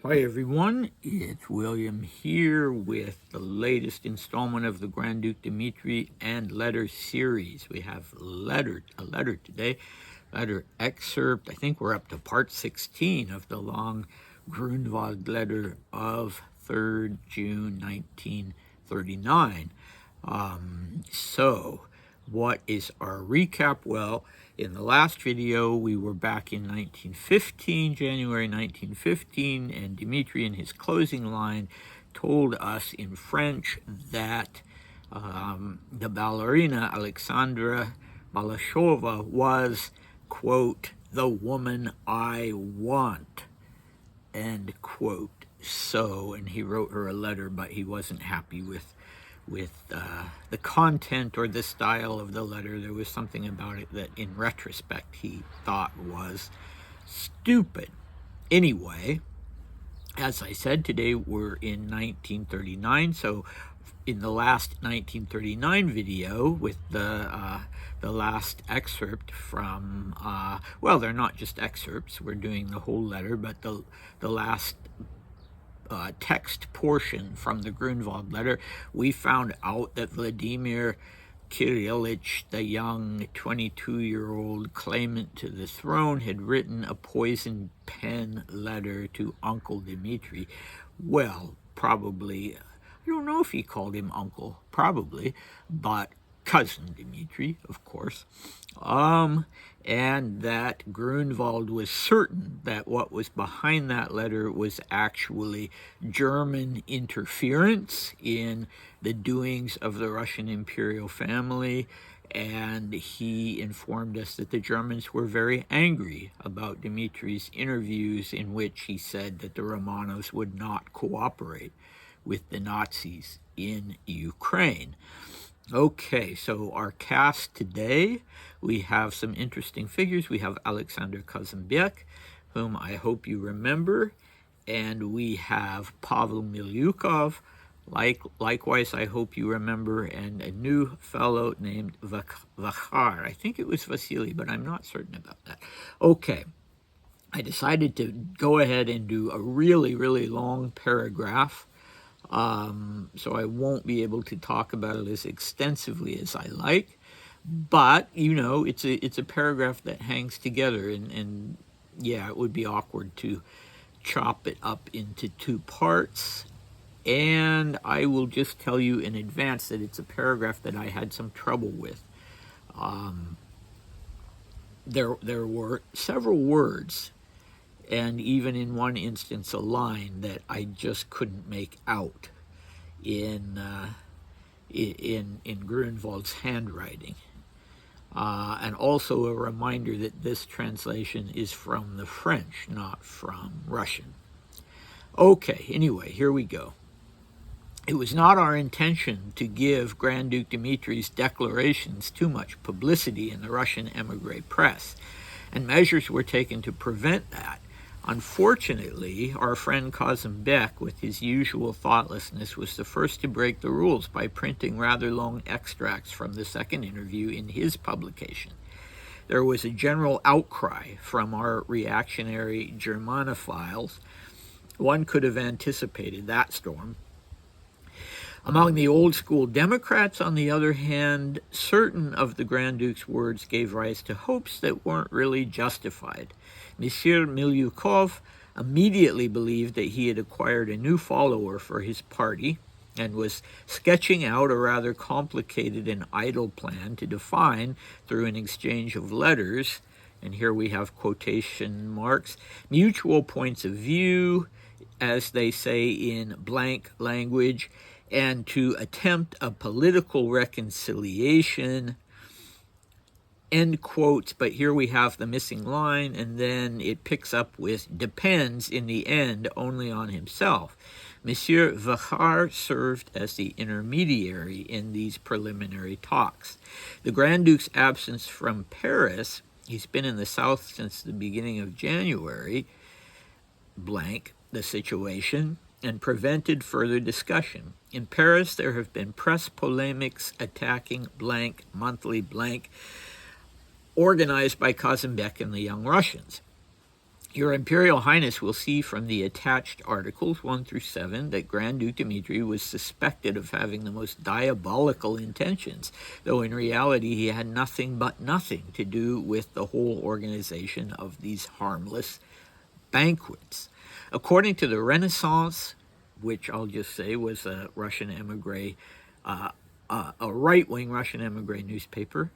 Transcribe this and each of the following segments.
Hi everyone, it's William here with the latest installment of the Grand Duke Dmitri and Letter series. We have a letter today, letter excerpt. I think we're up to part 16 of the long Grunwald Letter of 3rd June 1939. So what is our recap? Well, in the last video, we were back in 1915, January 1915, and Dmitri, in his closing line, told us in French that the ballerina Alexandra Balashova was, quote, the woman I want, end quote. So, and he wrote her a letter, but he wasn't happy with the content or the style of the letter. There was something about it that in retrospect he thought was stupid. Anyway, as I said, today we're in 1939, so in the last 1939 video with the last excerpt from, well, they're not just excerpts, we're doing the whole letter, but the last text portion from the Grunwald Letter, we found out that Vladimir Kirillich, the young 22-year-old claimant to the throne, had written a poison pen letter to Uncle Dmitri. Well, probably, I don't know if he called him uncle, probably, but cousin Dmitri, of course. And that Grunwald was certain that what was behind that letter was actually German interference in the doings of the Russian imperial family, and he informed us that the Germans were very angry about Dmitri's interviews in which he said that the Romanovs would not cooperate with the Nazis in Ukraine. Okay, so our cast today, we have some interesting figures. We have Alexander Kazanbek, whom I hope you remember, and we have Pavel Milyukov, likewise I hope you remember, and a new fellow named Vakhar. I think it was Vasily, but I'm not certain about that. Okay, I decided to go ahead and do a really, really long paragraph. So I won't be able to talk about it as extensively as I like, but you know, it's a paragraph that hangs together, and yeah, it would be awkward to chop it up into two parts. And I will just tell you in advance that it's a paragraph that I had some trouble with. There were several words, and even in one instance a line, that I just couldn't make out in Grunwald's handwriting. And also a reminder that this translation is from the French, not from Russian. Okay, anyway, here we go. It was not our intention to give Grand Duke Dmitri's declarations too much publicity in the Russian émigré press, and measures were taken to prevent that. Unfortunately, our friend Kazanbek, with his usual thoughtlessness, was the first to break the rules by printing rather long extracts from the second interview in his publication. There was a general outcry from our reactionary Germanophiles. One could have anticipated that storm. Among the old-school Democrats, on the other hand, certain of the Grand Duke's words gave rise to hopes that weren't really justified. Monsieur Milyukov immediately believed that he had acquired a new follower for his party and was sketching out a rather complicated and idle plan to define, through an exchange of letters, and here we have quotation marks, mutual points of view, as they say in blank language, and to attempt a political reconciliation, end quotes, but here we have the missing line, and then it picks up with depends in the end only on himself. Monsieur Vakhar served as the intermediary in these preliminary talks. The Grand Duke's absence from Paris, he's been in the South since the beginning of January, blank, the situation, and prevented further discussion. In Paris, there have been press polemics attacking blank, monthly blank, organized by Kazanbek and the Young Russians. Your Imperial Highness will see from the attached articles 1 through 7 that Grand Duke Dmitri was suspected of having the most diabolical intentions, though in reality he had nothing but nothing to do with the whole organization of these harmless banquets. According to the Renaissance, which I'll just say was a Russian emigre, a right-wing Russian emigre newspaper,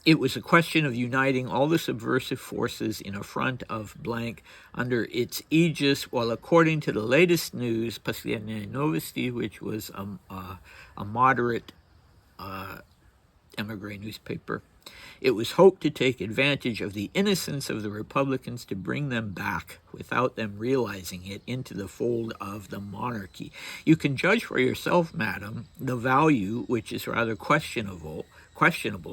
it was a question of uniting all the subversive forces in a front of blank under its aegis, while according to the latest news, Последние Новости, which was a moderate emigre newspaper, it was hoped to take advantage of the innocence of the Republicans to bring them back, without them realizing it, into the fold of the monarchy. You can judge for yourself, madam, the value, which is rather questionable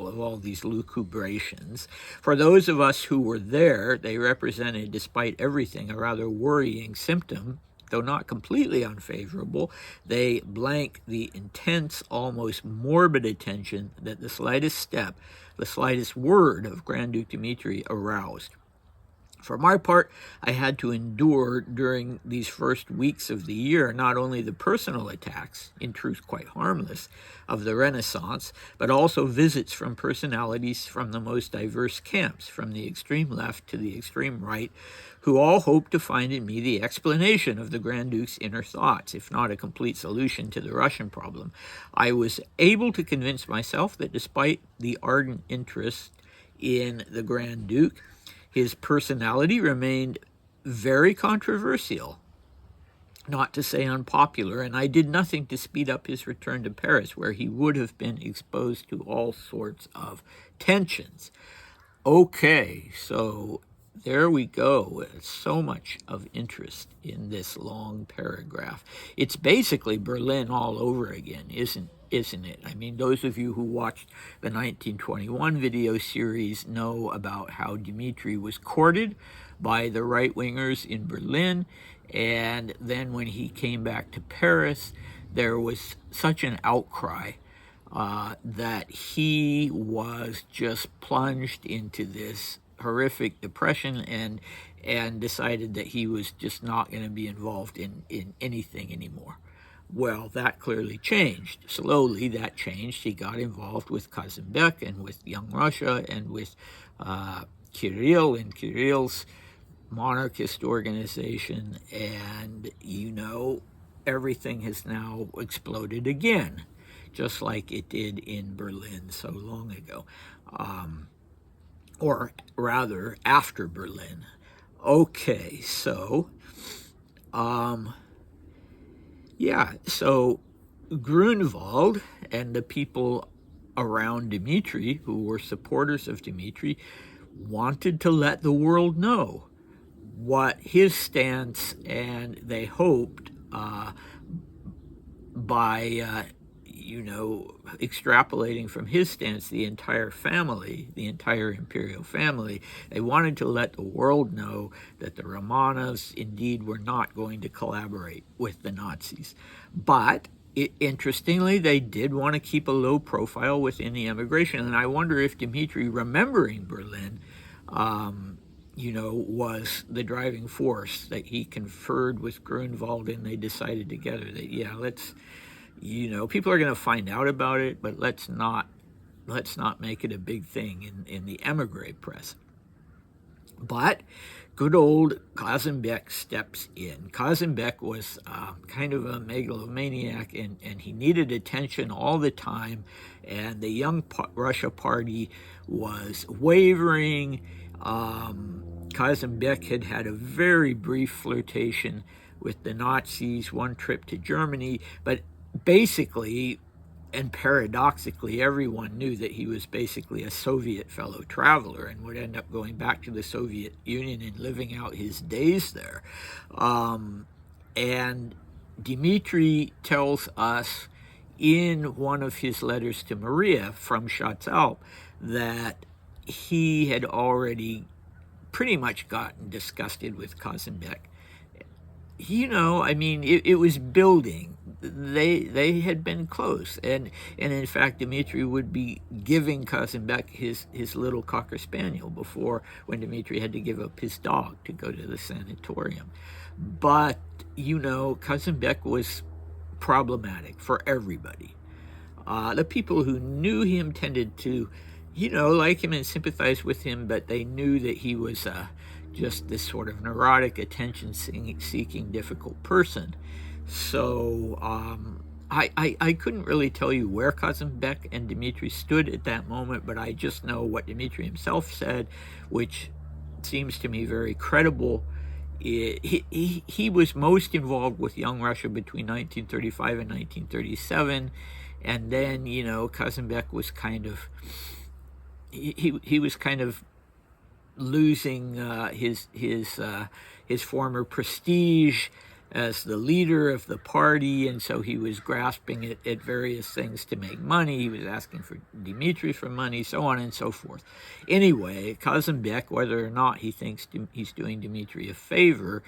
of all these lucubrations. For those of us who were there, they represented, despite everything, a rather worrying symptom. Though not completely unfavorable, they blank the intense, almost morbid attention that the slightest step, the slightest word of Grand Duke Dmitri aroused. For my part, I had to endure during these first weeks of the year not only the personal attacks, in truth quite harmless, of the Renaissance, but also visits from personalities from the most diverse camps, from the extreme left to the extreme right, who all hoped to find in me the explanation of the Grand Duke's inner thoughts, if not a complete solution to the Russian problem. I was able to convince myself that despite the ardent interest in the Grand Duke, his personality remained very controversial, not to say unpopular, and I did nothing to speed up his return to Paris, where he would have been exposed to all sorts of tensions. Okay, so there we go. So much of interest in this long paragraph. It's basically Berlin all over again, isn't it? I mean, those of you who watched the 1921 video series know about how Dmitri was courted by the right-wingers in Berlin, and then when he came back to Paris, there was such an outcry that he was just plunged into this horrific depression and decided that he was just not going to be involved in anything anymore. Well, that clearly changed. Slowly that changed. He got involved with Kazembek and with Young Russia and with Kirill and Kirill's monarchist organization, and everything has now exploded again, just like it did in Berlin so long ago, or rather after Berlin. Okay, so so Grunwald and the people around Dmitri, who were supporters of Dmitri, wanted to let the world know what his stance, and they hoped by extrapolating from his stance the entire family, the entire imperial family, they wanted to let the world know that the Romanovs indeed were not going to collaborate with the Nazis. But interestingly, they did want to keep a low profile within the emigration, and I wonder if Dmitri, remembering Berlin, was the driving force, that he conferred with Grunwald and they decided together that, let's, people are going to find out about it, but let's not make it a big thing in the emigre press. But good old Kazembek steps in. Kazembek was kind of a megalomaniac, and he needed attention all the time, and the Young Russia Party was wavering. Kazembek had a very brief flirtation with the Nazis, one trip to Germany, but basically and paradoxically, everyone knew that he was basically a Soviet fellow traveler and would end up going back to the Soviet Union and living out his days there. And Dmitri tells us in one of his letters to Maria from Schatzalp that he had already pretty much gotten disgusted with Kazembek. It was building. they had been close, and in fact Dmitri would be giving Kazanbek his little Cocker Spaniel before, when Dmitri had to give up his dog to go to the sanatorium. But Kazanbek was problematic for everybody. The people who knew him tended to, like him and sympathize with him, but they knew that he was just this sort of neurotic, attention-seeking, difficult person. So I couldn't really tell you where Kazanbek and Dmitri stood at that moment, but I just know what Dmitri himself said, which seems to me very credible. He was most involved with Young Russia between 1935 and 1937, and then Kazanbek was kind of he was kind of losing his former prestige as the leader of the party, and so he was grasping at various things to make money. He was asking for Dmitri for money, so on and so forth. Anyway, Kazanbek, whether or not he thinks he's doing Dmitri a favor,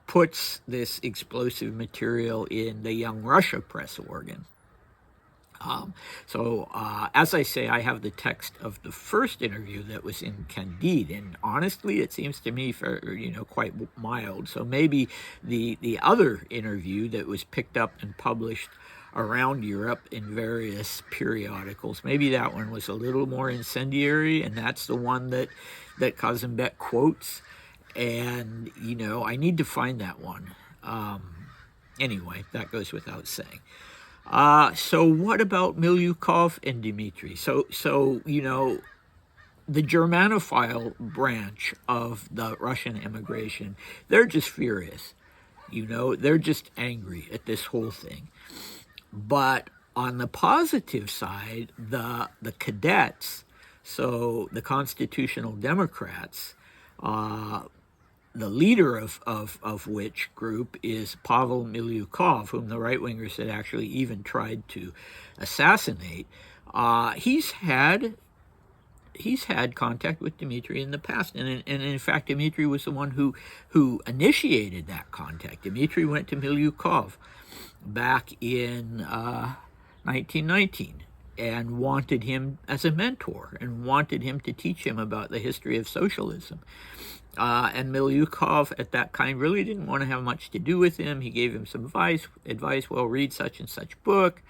puts this explosive material in the Young Russia press organ. As I say, I have the text of the first interview that was in Candide, and honestly, it seems to me quite mild. So maybe the other interview that was picked up and published around Europe in various periodicals, maybe that one was a little more incendiary, and that's the one that Kazanbek quotes. And I need to find that one. Anyway, that goes without saying. So what about Milyukov and Dmitri? So the Germanophile branch of the Russian emigration, they're just furious. They're just angry at this whole thing. But on the positive side, the cadets, so the Constitutional Democrats, the leader of which group is Pavel Milyukov, whom the right-wingers had actually even tried to assassinate. He's had contact with Dmitri in the past, and in fact, Dmitri was the one who initiated that contact. Dmitri went to Milyukov back in 1919 and wanted him as a mentor and wanted him to teach him about the history of socialism. And Milyukov at that time really didn't want to have much to do with him. He gave him some advice, well, read such and such book,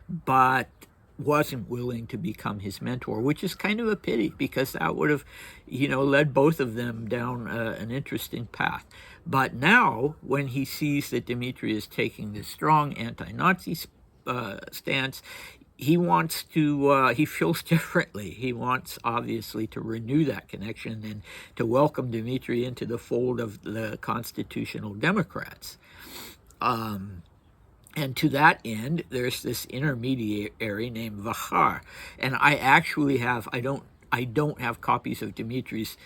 but wasn't willing to become his mentor, which is kind of a pity, because that would have, led both of them down an interesting path. But now, when he sees that Dmitri is taking this strong anti-Nazi stance, he wants to, he feels differently. He wants, obviously, to renew that connection and to welcome Dmitri into the fold of the Constitutional Democrats. And to that end, there's this intermediary named Vakhar. And I actually have, I don't have copies of Dmitri's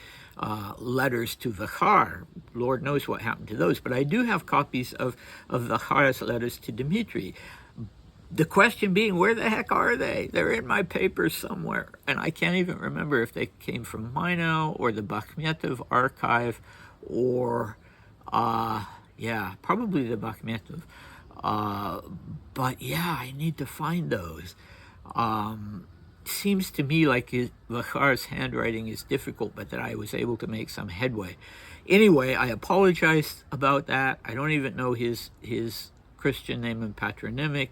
letters to Vakhar. Lord knows what happened to those. But I do have copies of Vakhar's letters to Dmitri. The question being, where the heck are they? They're in my papers somewhere, and I can't even remember if they came from Mino or the Bakhmetov archive, or, probably the Bakhmetov. But yeah, I need to find those. Seems to me like Vakhar's handwriting is difficult, but that I was able to make some headway. Anyway, I apologize about that. I don't even know his Christian name and patronymic,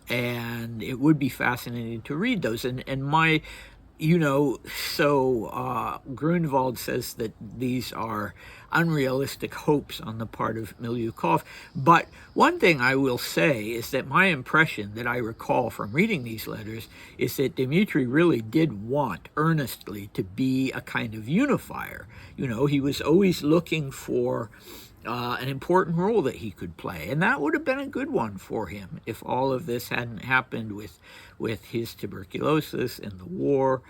and it would be fascinating to read those. And my, Grunwald says that these are unrealistic hopes on the part of Milyukov. But one thing I will say is that my impression that I recall from reading these letters is that Dmitri really did want earnestly to be a kind of unifier. He was always looking for an important role that he could play, and that would have been a good one for him if all of this hadn't happened with his tuberculosis and the war.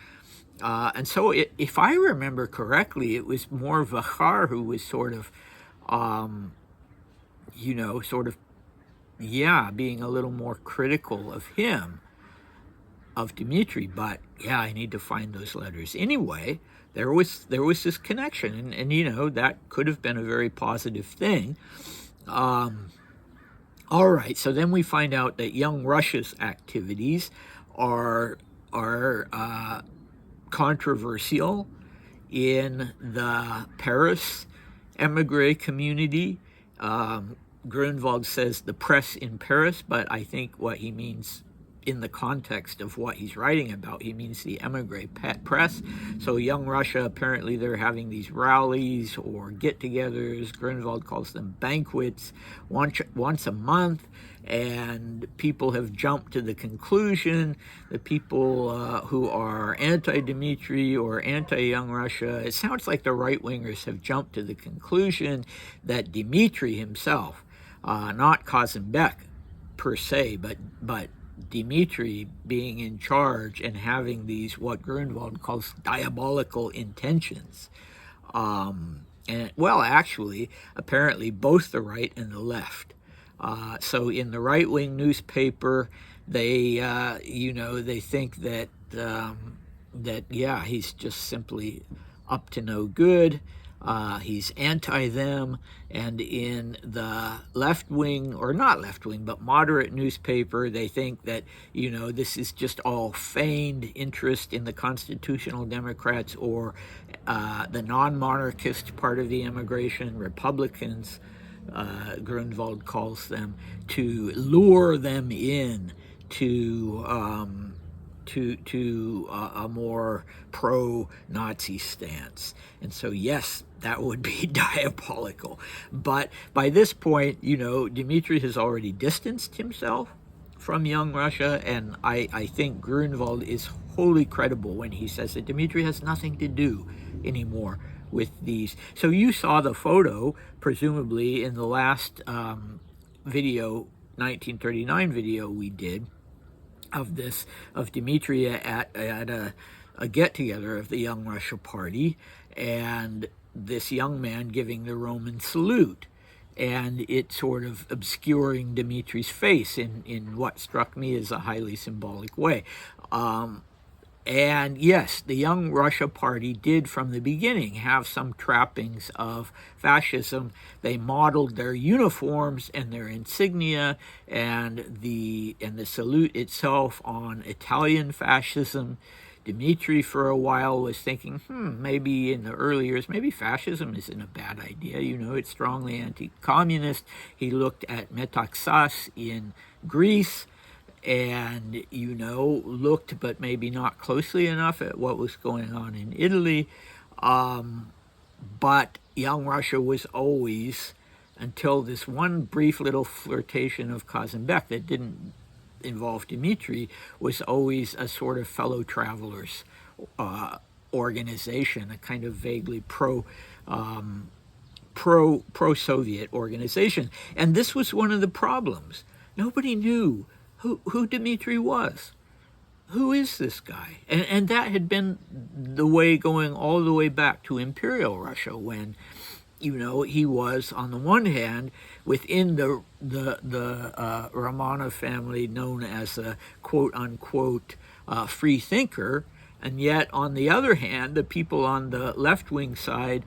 And so if I remember correctly, it was more Vakhar who was being a little more critical of him, of Dmitri. But yeah, I need to find those letters. Anyway, there was this connection, and that could have been a very positive thing. All right, so then we find out that Young Russia's activities are controversial in the Paris emigre community. Grunwald says the press in Paris, but I think what he means in the context of what he's writing about, he means the emigre press. So Young Russia, apparently they're having these rallies or get-togethers. Grunwald calls them banquets once a month, and people have jumped to the conclusion, the people who are anti-Dmitri or anti-Young Russia, it sounds like the right-wingers have jumped to the conclusion that Dmitri himself, not Kazembek per se, but Dmitri being in charge and having these, what Grunwald calls diabolical intentions. And well, actually, apparently both the right and the left. So in the right-wing newspaper, they, they think that, he's just simply up to no good. He's anti-them, and in the left-wing, or not left-wing, but moderate newspaper, they think that, this is just all feigned interest in the constitutional Democrats or the non-monarchist part of the immigration, Republicans, Grunwald calls them, to lure them in to a more pro-Nazi stance. And so, yes, that would be diabolical. But by this point, Dmitri has already distanced himself from Young Russia, and I think Grunwald is wholly credible when he says that Dmitri has nothing to do anymore with these. So you saw the photo, presumably, in the last video, 1939 video we did, of Dmitri at a get-together of the Young Russia Party, and this young man giving the Roman salute, and it sort of obscuring Dmitri's face in what struck me as a highly symbolic way. And yes, the Young Russia Party did from the beginning have some trappings of fascism. They modeled their uniforms and their insignia and the salute itself on Italian fascism. Dmitri for a while was thinking, maybe in the early years, maybe fascism isn't a bad idea. It's strongly anti-communist. He looked at Metaxas in Greece, and looked, but maybe not closely enough, at what was going on in Italy. But Young Russia was always, until this one brief little flirtation of Kazembek that didn't involve Dmitri, was always a sort of fellow travelers organization, a kind of vaguely pro-Soviet organization. And this was one of the problems. Nobody knew who Dmitri was. Who is this guy? And that had been the way going all the way back to Imperial Russia, when, he was, on the one hand, within the Romanov family, known as a quote-unquote free thinker, and yet, on the other hand, the people on the left-wing side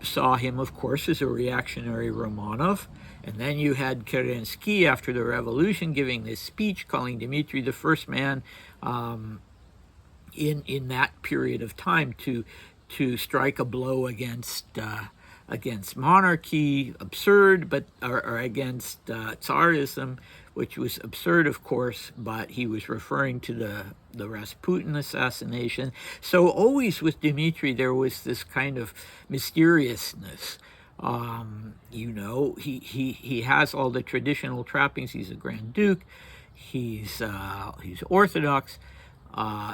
saw him, of course, as a reactionary Romanov. And then you had Kerensky, after the revolution, giving this speech calling Dmitri the first man in that period of time to strike a blow against monarchy, absurd, or against Tsarism, which was absurd, of course, but he was referring to the Rasputin assassination. So always with Dmitri, there was this kind of mysteriousness. He has all the traditional trappings. He's a Grand Duke. He's Orthodox.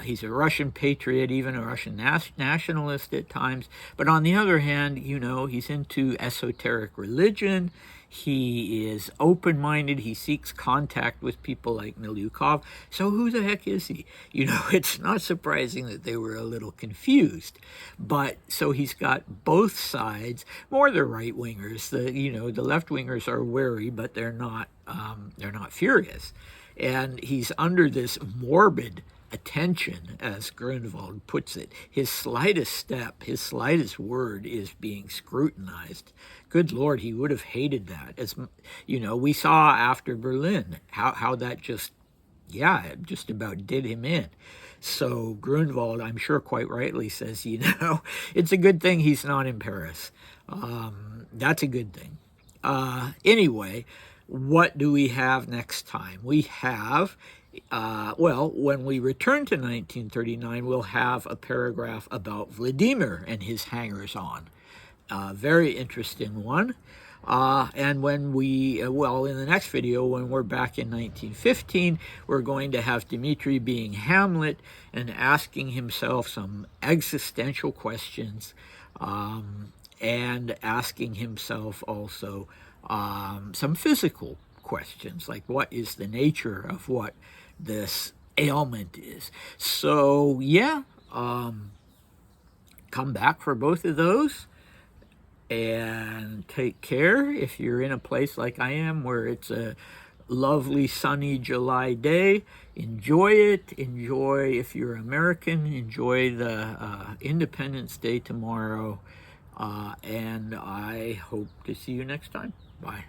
He's a Russian patriot, even a Russian nationalist at times. But on the other hand, he's into esoteric religion. He is open-minded. He seeks contact with people like Milyukov. So who the heck is he? It's not surprising that they were a little confused. But so he's got both sides, more the right-wingers. The left-wingers are wary, but they're not furious. And he's under this morbid attention, as Grunwald puts it. His slightest step, his slightest word is being scrutinized. Good Lord, he would have hated that. As you know, we saw after Berlin how that just, yeah, it just about did him in. So Grunwald, I'm sure quite rightly, says, you know, it's a good thing he's not in Paris. That's a good thing. Anyway, what do we have next time? We have, well, when we return to 1939, we'll have a paragraph about Vladimir and his hangers-on. Very interesting one. And when we, well, in the next video, when we're back in 1915, we're going to have Dmitri being Hamlet and asking himself some existential questions, and asking himself also some physical questions, like what is the nature of what this ailment is. So, yeah, come back for both of those. And take care if you're in a place like I am where it's a lovely sunny July day. Enjoy it. Enjoy, if you're American, enjoy the Independence Day tomorrow. And I hope to see you next time. Bye.